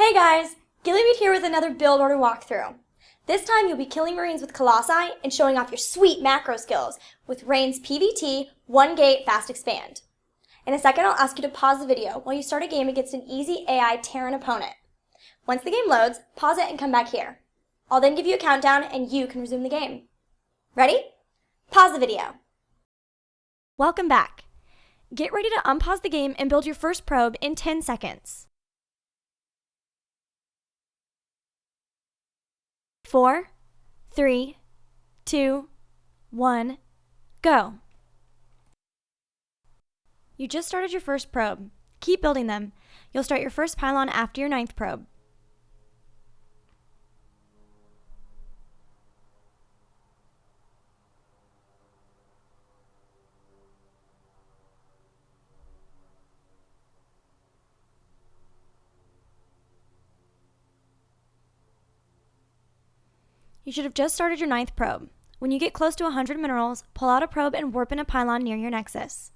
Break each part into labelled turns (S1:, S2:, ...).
S1: Hey guys, GLHF here with another build order walkthrough. This time you'll be killing Marines with Colossi and showing off your sweet macro skills with Rain's PvT 1-gate fast expand. In a second I'll ask you to pause the video while you start a game against an easy AI Terran opponent. Once the game loads, pause it and come back here. I'll then give you a countdown and you can resume the game. Ready? Pause the video. Welcome back. Get ready to unpause the game and build your first probe in 10 seconds. 4, 3, 2, 1, go. You just started your first probe. Keep building them. You'll start your first pylon after your 9th probe. You should have just started your 9th probe. When you get close to 100 minerals, pull out a probe and warp in a pylon near your nexus.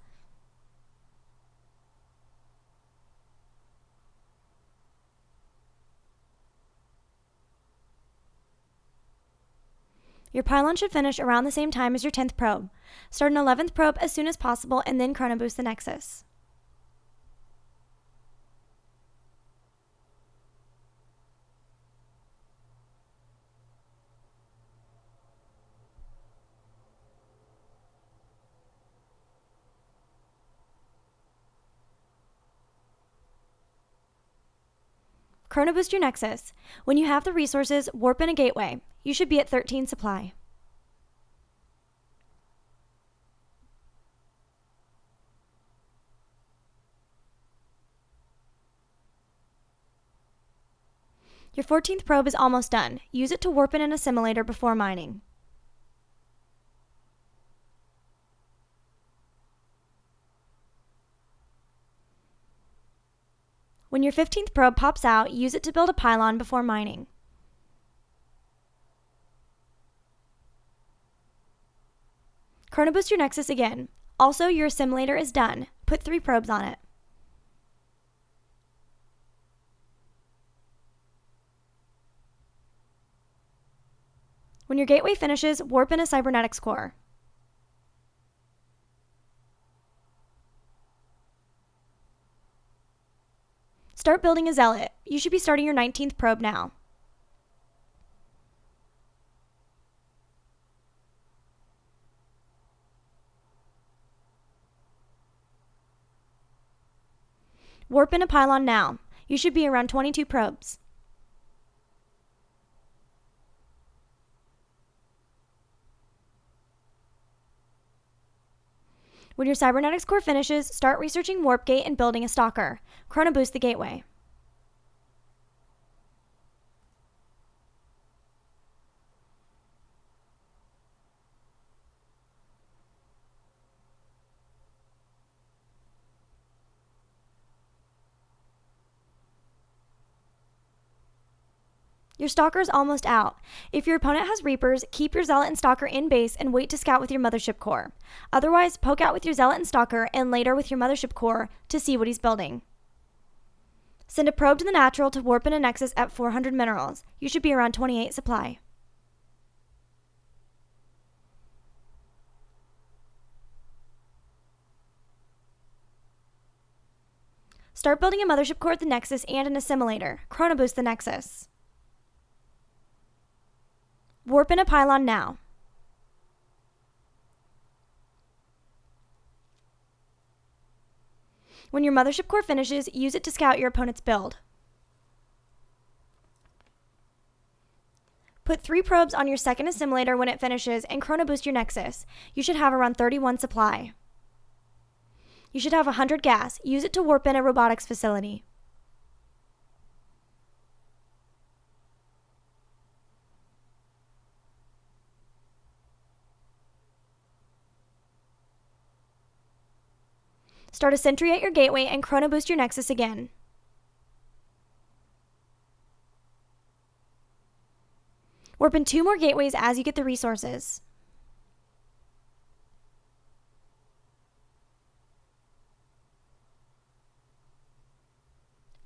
S1: Your pylon should finish around the same time as your 10th probe. Start an 11th probe as soon as possible and then chrono boost the nexus. Chrono boost your nexus. When you have the resources, warp in a gateway. You should be at 13 supply. Your 14th probe is almost done. Use it to warp in an assimilator before mining. When your 15th probe pops out, use it to build a pylon before mining. Chrono boost your nexus again. Also, your assimilator is done. Put 3 probes on it. When your gateway finishes, warp in a cybernetics core. Start building a zealot. You should be starting your 19th probe now. Warp in a pylon now. You should be around 22 probes. When your cybernetics core finishes, start researching warp gate and building a stalker. Chrono boost the gateway. Your stalker is almost out. If your opponent has Reapers, keep your Zealot and Stalker in base and wait to scout with your Mothership Core. Otherwise, poke out with your Zealot and Stalker and later with your Mothership Core to see what he's building. Send a probe to the natural to warp in a nexus at 400 minerals. You should be around 28 supply. Start building a Mothership Core at the nexus and an assimilator. Chrono boost the nexus. Warp in a pylon now. When your Mothership Core finishes, use it to scout your opponent's build. Put 3 probes on your 2nd assimilator when it finishes and chrono boost your nexus. You should have around 31 supply. You should have 100 gas. Use it to warp in a robotics facility. Start a sentry at your gateway and chrono boost your nexus again. Warp in 2 more gateways as you get the resources.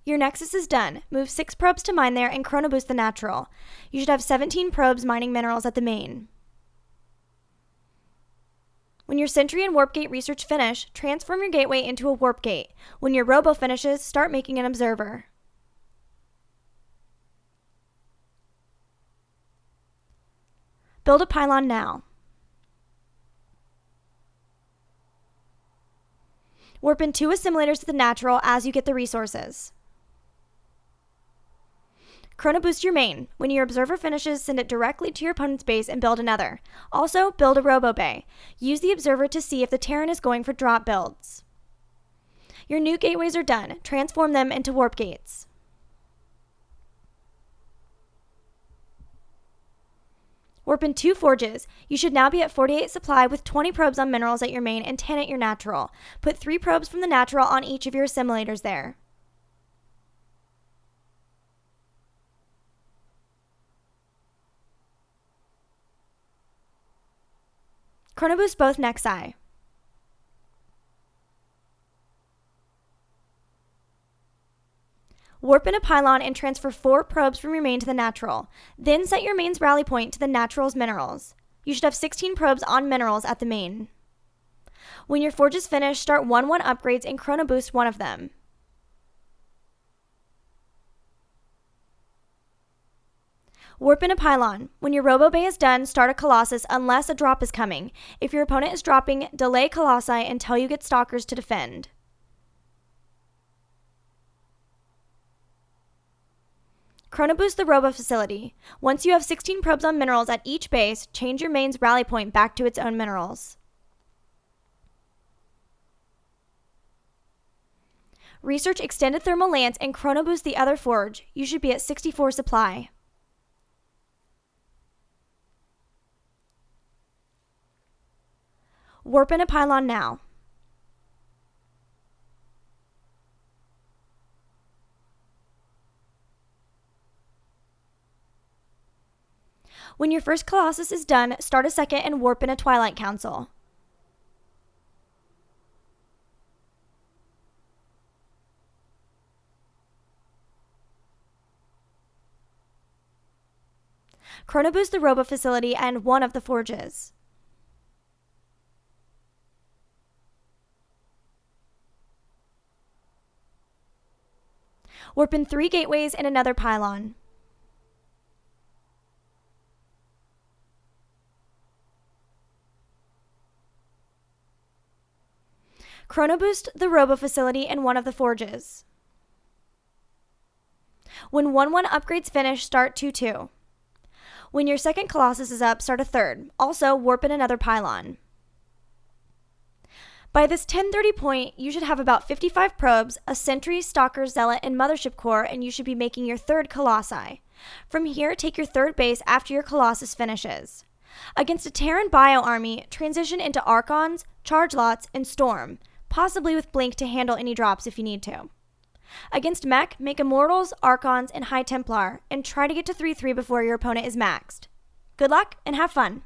S1: Your your Nexus is done, move 6 probes to mine there and chrono boost the natural. You should have 17 probes mining minerals at the main. When your Sentry and Warp Gate research finish, transform your gateway into a Warp Gate. When your Robo finishes, start making an Observer. Build a pylon now. Warp in 2 assimilators to the natural as you get the resources. Chrono boost your main. When your observer finishes, send it directly to your opponent's base and build another. Also, build a robo bay. Use the observer to see if the Terran is going for drop builds. Your new gateways are done. Transform them into warp gates. Warp in 2 forges. You should now be at 48 supply with 20 probes on minerals at your main and 10 at your natural. Put 3 probes from the natural on each of your assimilators there. Chrono boost both Nexi. Warp in a pylon and transfer 4 probes from your main to the natural. Then set your main's rally point to the natural's minerals. You should have 16 probes on minerals at the main. When your forge is finished, start 1-1 upgrades and chrono boost one of them. Warp in a pylon. When your robo bay is done, start a Colossus unless a drop is coming. If your opponent is dropping, delay Colossi until you get stalkers to defend. Chrono boost the robo facility. Once you have 16 probes on minerals at each base, change your main's rally point back to its own minerals. Research extended thermal lance and chrono boost the other forge. You should be at 64 supply. Warp in a pylon now. When your first Colossus is done, start a second and warp in a Twilight Council. Chrono boost the robo facility and one of the forges. Warp in 3 gateways and another pylon. Chrono boost the robo facility and one of the forges. When 1-1 upgrades finish, start 2-2. When your second Colossus is up, start a third. Also, warp in another pylon. By this 10:30 point, you should have about 55 probes, a Sentry, Stalker, Zealot, and Mothership Core, and you should be making your third Colossi. From here, take your third base after your Colossus finishes. Against a Terran Bio army, transition into Archons, Charge Lots, and Storm, possibly with Blink to handle any drops if you need to. Against Mech, make Immortals, Archons, and High Templar, and try to get to 3-3 before your opponent is maxed. Good luck, and have fun!